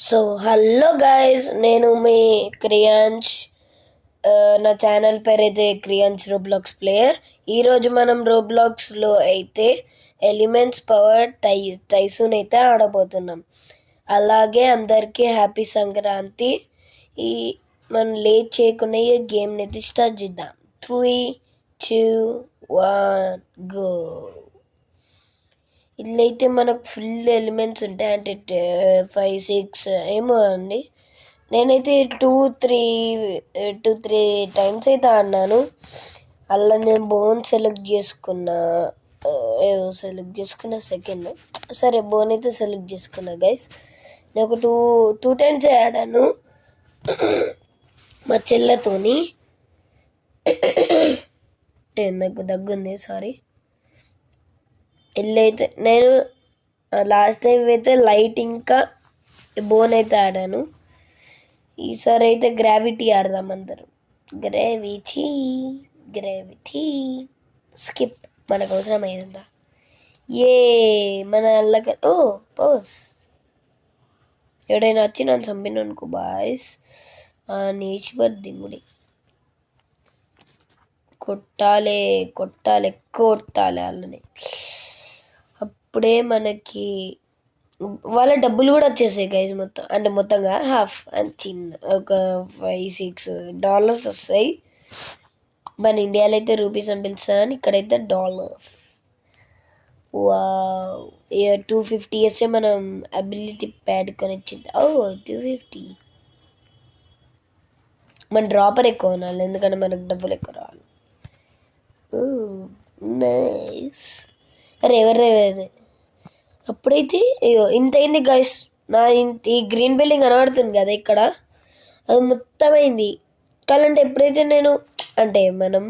So hello guys, నేను మీ క్రియాంష్. నా channel పేరు అయితే క్రియాంష్ రోబ్లాక్స్ ప్లేయర్. ఈరోజు మనం రోబ్లాక్స్లో అయితే ఎలిమెంట్స్ పవర్ టైసూన్ అయితే ఆడబోతున్నాం. అలాగే అందరికీ హ్యాపీ సంక్రాంతి. ఈ మనం లేట్ చేయకుండా ఈ గేమ్ని అయితే స్టార్ట్ చేద్దాం. 3, 2, 1 గో. ఇట్లయితే మనకు ఫుల్ ఎలిమెంట్స్ ఉంటాయి, అంటే 5-6 ఏమో అండి. నేనైతే టూ త్రీ టైమ్స్ అయితే ఆడినాను. అలా నేను బోన్ సెలెక్ట్ చేసుకున్నా, సెకండ్. సరే, బోన్ అయితే సెలెక్ట్ చేసుకున్నా గైస్. నేను ఒక టూ టైమ్స్ ఆడాను మా చెల్లెతోని. నాకు దగ్గుంది, సారీ. ఇల్లైతే నేను లాస్ట్ టైం అయితే లైట్ ఇంకా బోన్ అయితే ఆడాను. ఈసారి అయితే గ్రావిటీ ఆడదాం అందరం. గ్రావిటీ స్కిప్ మనకు అవసరం అయిందా? మన అల్లక పోస్ ఎవడైనా వచ్చి నన్ను చంపిన అనుకో బాయ్స్, నీచిపర్ దింగుడి. కొట్టాలి వాళ్ళని. అప్పుడే మనకి వాళ్ళ డబ్బులు కూడా వచ్చేసాయి గైజ్. మొత్తంగా హాఫ్ అండ్ చిన్న ఒక $5-6 వస్తాయి. మన ఇండియాలో అయితే రూపీస్ అని పిలుస్తాను, ఇక్కడైతే $. 250 వేస్తే మనం అబిలిటీ ప్యాడ్ కొనిచ్చింది. 250. మన డ్రాపర్ ఎక్కువ కొనాలి, ఎందుకంటే మనకు డబ్బులు ఎక్కువ రావాలి. నైస్. ఎవరే అప్పుడైతే ఇంత అయింది గైస్. ఈ గ్రీన్ బిల్డింగ్ కనబడుతుంది కదా ఇక్కడ, అది మొత్తం అయింది. కావాలంటే మనం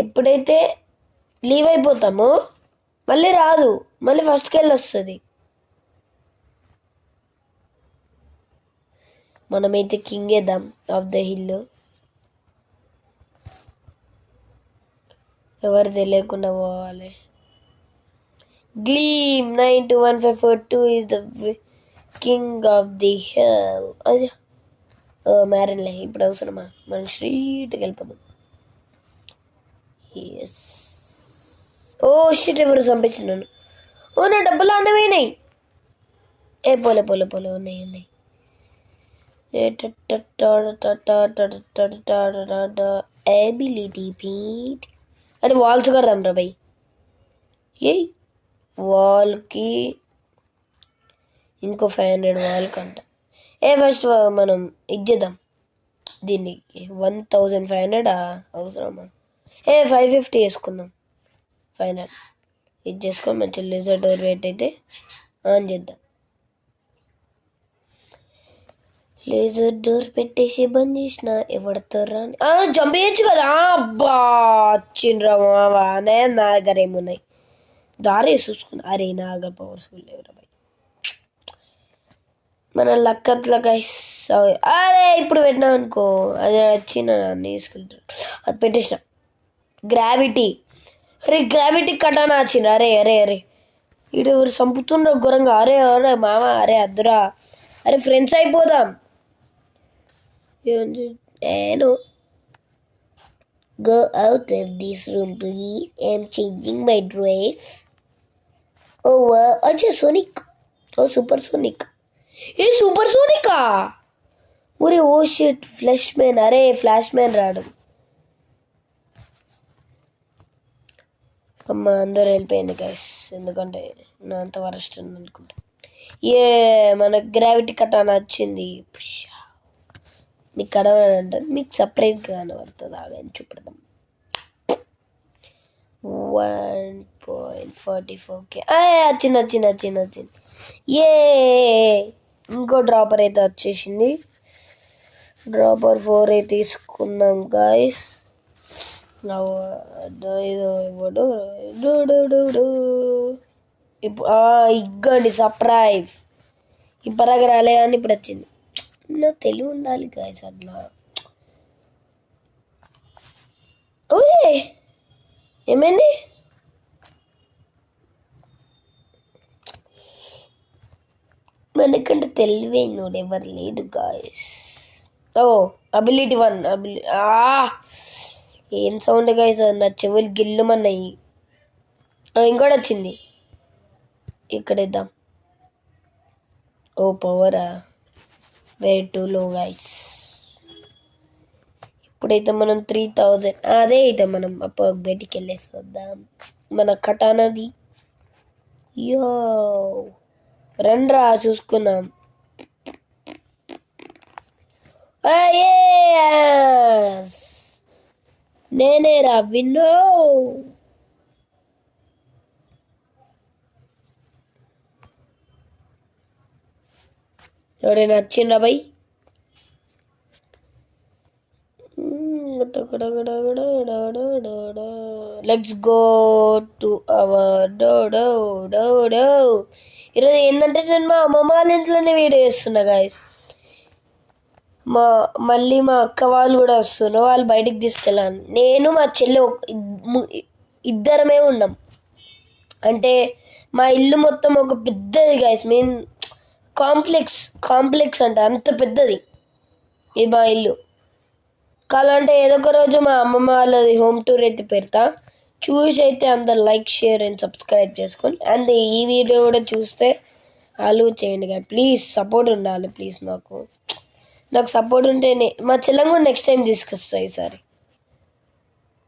ఎప్పుడైతే లీవ్ అయిపోతామో మళ్ళీ రాదు, మళ్ళీ ఫస్ట్కి వెళ్ళి వస్తుంది. మనమైతే కింగ్ వేద్దాం ఆఫ్ ద హిల్. ఎవరు తెలియకుండా పోవాలి. Gleam 921542 is the king of the hill. అయ్యా మ్యారన్లే, ఇప్పుడు అవసరమా? మనం స్ట్రీట్కి వెళ్ళిపోదాం. ఎస్. షిట్, ఎవరు చంపించినాను. నా డబ్బులు అన్నమైనాయి. పోలే ఉన్నాయి. ఎబిలిటీ పీట్ అది వాల్స్ కడదాం రా బై. వాల్కి ఇంకో 500 వాల్ కంట. ఫస్ట్ మనం ఇచ్చేద్దాం దీనికి 1500 అవసరమా? 550 వేసుకుందాం. ఫైనల్ ఇచ్చేసుకొని మంచి లేజర్ డోర్ వెయిట్ అయితే ఆన్ చేద్దాం. లేజర్ డోర్ పెట్టేసి బంద్ చేసిన ఎవడతారా జంప్ చేయొచ్చు కదా. అబ్బా వచ్చిండ్రా మావా, నా దగ్గర ఏమున్నాయి దారి చూసుకున్నా. అరే నా దగ్గర పవర్ఫుల్ లేవురా బాయ్. మన లక్కత్ల గైస్. అరే ఇప్పుడు పెట్టినా అనుకో, అది వచ్చి నన్ను తీసుకెళ్తాడు. అది పెట్టేసిన గ్రావిటీ. గ్రావిటీ కటానా వచ్చిండ్రు. అరే ఇడు ఎవరు చంపుతుండ్రు ఘోరంగా. అరే మామ, అద్దురా. ఫ్రెండ్స్ అయిపోదాం. నేను go out of this room please, I'm changing my dress. अच्छा sonic. Super sonic. Super Sonika. Shit, flash man. Flash man రాడు. అమ్మ అందరూ వెళ్ళిపోయింది గైస్, ఎందుకంటే నా అంత వరస్ట్ అనుకుంటా. మనకు గ్రావిటీ కటానా వచ్చింది. మీకు కనబడంటే మీకు సర్ప్రైజ్గా కనబడుతుంది. ఆగని చూపెడదాం. 1.44K వచ్చింది. ఇంకో డ్రాపర్ అయితే వచ్చేసింది. డ్రాపర్ 4 అయితే తీసుకుందాం గాయస్. ఇగ్గండి సర్ప్రైజ్. ఇప్పటిదాకా రాలే అని ఇప్పుడు వచ్చింది. నా తెలివి ఉండాలి గాయస్ అట్లా. ఏమైంది? మనకంటే తెలివైనోడు ఎవరు లేడు గాయస్. ఓ అబిలిటీ 1 ఏం సౌండ్ గాయస్, నా చెవులు గిల్లుమన్నాయి. ఇంకోటి వచ్చింది, ఇక్కడ ఇద్దాం. ఓ పవరా, వెరీ టూ లో గాయస్. ఇప్పుడైతే మనం 3000 అదే అయితే మనం అప్పుడు బయటికి వెళ్ళేసి వద్దాం. మన కటానది యో రండ్రా చూసుకుందాం. నేనేరా విన్నో. ఎవరైనా వచ్చిండ్రా బై? Let's go to our dough. ఈరోజు ఏంటంటే నేను మా అమ్మమ్మ వాళ్ళ ఇంట్లోనే వీడియో చేస్తున్నా గాయస్. మళ్ళీ మా అక్క వాళ్ళు కూడా వస్తున్నారు, వాళ్ళు బయటికి తీసుకెళ్ళాను. నేను మా చెల్లి ఇద్దరమే ఉన్నాం. అంటే మా ఇల్లు మొత్తం ఒక పెద్దది గాయస్, మెయిన్ కాంప్లెక్స్ అంట, అంత పెద్దది ఈ మా ఇల్లు. కావాలంటే ఏదో ఒక రోజు మా అమ్మమ్మ వాళ్ళది హోమ్ టూర్ అయితే పెడతా, చూసి అయితే అందరు లైక్ షేర్ అండ్ సబ్స్క్రైబ్ చేసుకోండి. అండ్ ఈ వీడియో కూడా చూస్తే వాళ్ళు చేయండి కదా ప్లీజ్. సపోర్ట్ ఉండాలి ప్లీజ్. నాకు సపోర్ట్ ఉంటేనే మా చెల్లం కూడా నెక్స్ట్ టైం తీసుకొస్తా ఈసారి.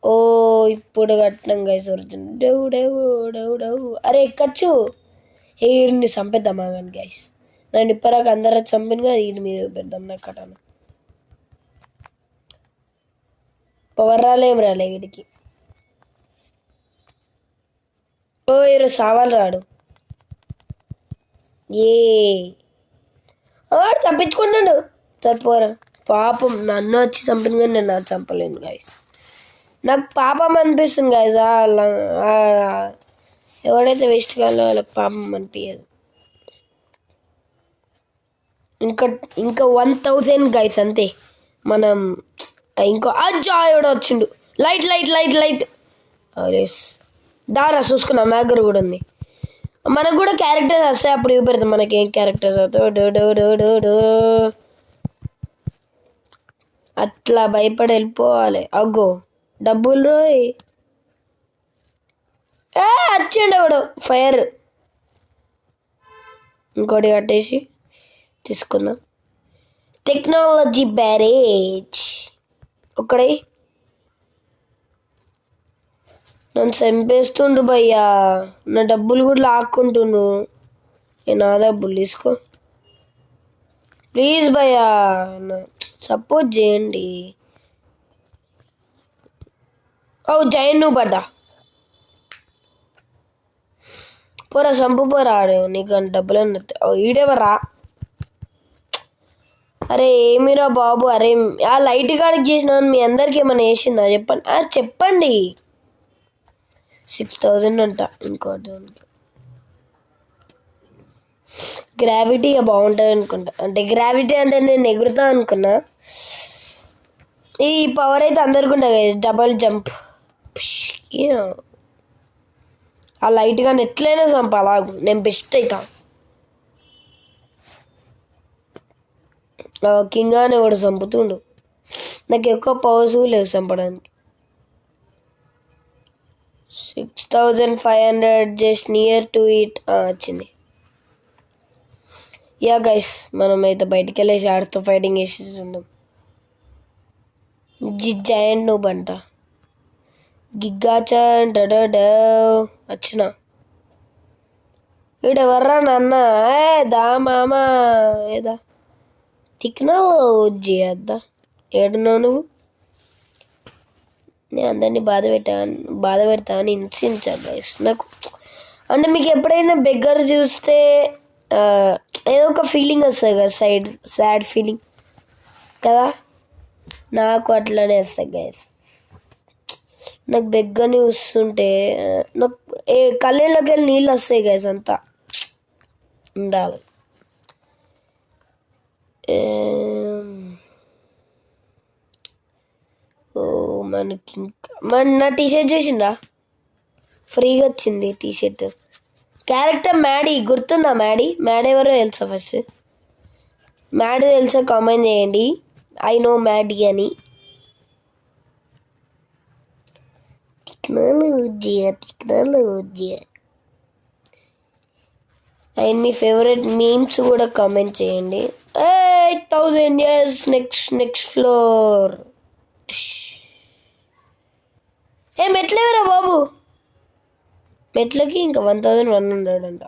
ఓ ఇప్పుడు కట్టినాం గైస్ అరే ఎక్కచ్చు. ఈడిని చంపేద్దామా కానీ గైస్, నన్ను ఇప్పటిదాకా అందరూ చంపిన కదా, వీడి మీద పెడదాం. నాకు కటాను పవర్ ఏం రాలే వీడికి. ఓ ఈరోజు సావాలి రాడు. వాడు తప్పించుకుంటాడు. సరిపోరా పాపం, నన్ను వచ్చి చంపిన కానీ నేను నాకు చంపలేను గాయస్. నాకు పాపం అనిపిస్తుంది గాయస్. ఎవడైతే వేస్ట్ కావాలో వాళ్ళకి పాపం అనిపించదు. ఇంకా 1000 గైస్ అంతే. మనం ఇంకో అజ్జాయుడు వచ్చిండు. లైట్ అరే దారా చూసుకున్నాం. నా దగ్గర కూడా ఉంది. మనకు కూడా క్యారెక్టర్స్ వస్తాయి, అప్పుడు చూపెడతాం మనకి ఏం క్యారెక్టర్స్ అవుతాయి. అట్లా భయపడి వెళ్ళిపోవాలి. అగ్గో డబ్బులు రోయ్. వచ్చిండు ఎవడు ఫైర్. ఇంకోటి కట్టేసి తీసుకుందాం. టెక్నాలజీ బ్యారేజ్ ఒక్కడే నన్ను చంపేస్తుండ్రు భయ్యా. నా డబ్బులు కూడా లాక్కుంటుండ్రు. నా డబ్బులు తీసుకో ప్లీజ్ భయ్యా, సపోర్ట్ చేయండి. జైన్ నువ్వు పడ్డా పోరా, చంపు పోరా. నీకు డబ్బులు ఈడేవరా? అరే ఏమిరా బాబు. అరే ఆ లైట్ కాడికి చేసిన మీ అందరికి ఏమైనా వేసిందా చెప్పండి. చెప్పండి. 6000 అంట. ఇంకోటి గ్రావిటీ బాగుంటుంది అనుకుంటా. అంటే గ్రావిటీ అంటే నేను ఎగురుతా అనుకున్నా. ఈ పవర్ అయితే అందరికి ఉంటుంది, డబల్ జంప్. ఆ లైట్ కానీ ఎట్లయినా చంప అలాగు, నేను బెస్ట్ అవుతా. కింగ్గానే వాడు చంపుతుండు. నాకు ఎక్కువ పవర్స్ లేవు చంపడానికి. 6500 జస్ట్ నియర్ టు ఇట్ వచ్చింది. యా గైస్, మనం అయితే బయటికి వెళ్ళేసి ఆడితో ఫైటింగ్ చేసేస్తుందాం. జాయింట్ నూబ్ అంట. గిగ్గాచన్ వచ్చిన వీడెవర్రా నాన్న. దా మామ ఏదా టెక్నాలజీ అద్దా. ఏడున్నావు నువ్వు? నేను అందరినీ బాధ పెడతా అని హింసించాను గైస్. నాకు అంటే మీకు ఎప్పుడైనా బెగ్గర్ చూస్తే ఏదో ఒక ఫీలింగ్ వస్తుంది కదా, సాడ్ ఫీలింగ్ కదా, నాకు అట్లానే వస్తుంది గైస్. నాకు బెగ్గర్ని చూస్తుంటే నాకు కళ్ళలోకి వెళ్ళి నీళ్ళు వస్తాయి గైస్. అంతా ఉండాలి. మనకి ఇంకా నా టీషర్ట్ చూసిండ్రా? ఫ్రీగా వచ్చింది టీషర్ట్. క్యారెక్టర్ మ్యాడీ గుర్తుందా? మ్యాడీ ఎవరో తెలుసా? ఫస్ట్ మ్యాడీ తెలుసా కామెంట్ చేయండి. ఐ నో మ్యాడీ అని. Technology and me favourite memes కూడా కామెంట్ చేయండి. 8,000 ఇయర్స్ నెక్స్ట్ ఫ్లోర్. మెట్లేవరా బాబు? మెట్లకి ఇంకా 1,100 అంట.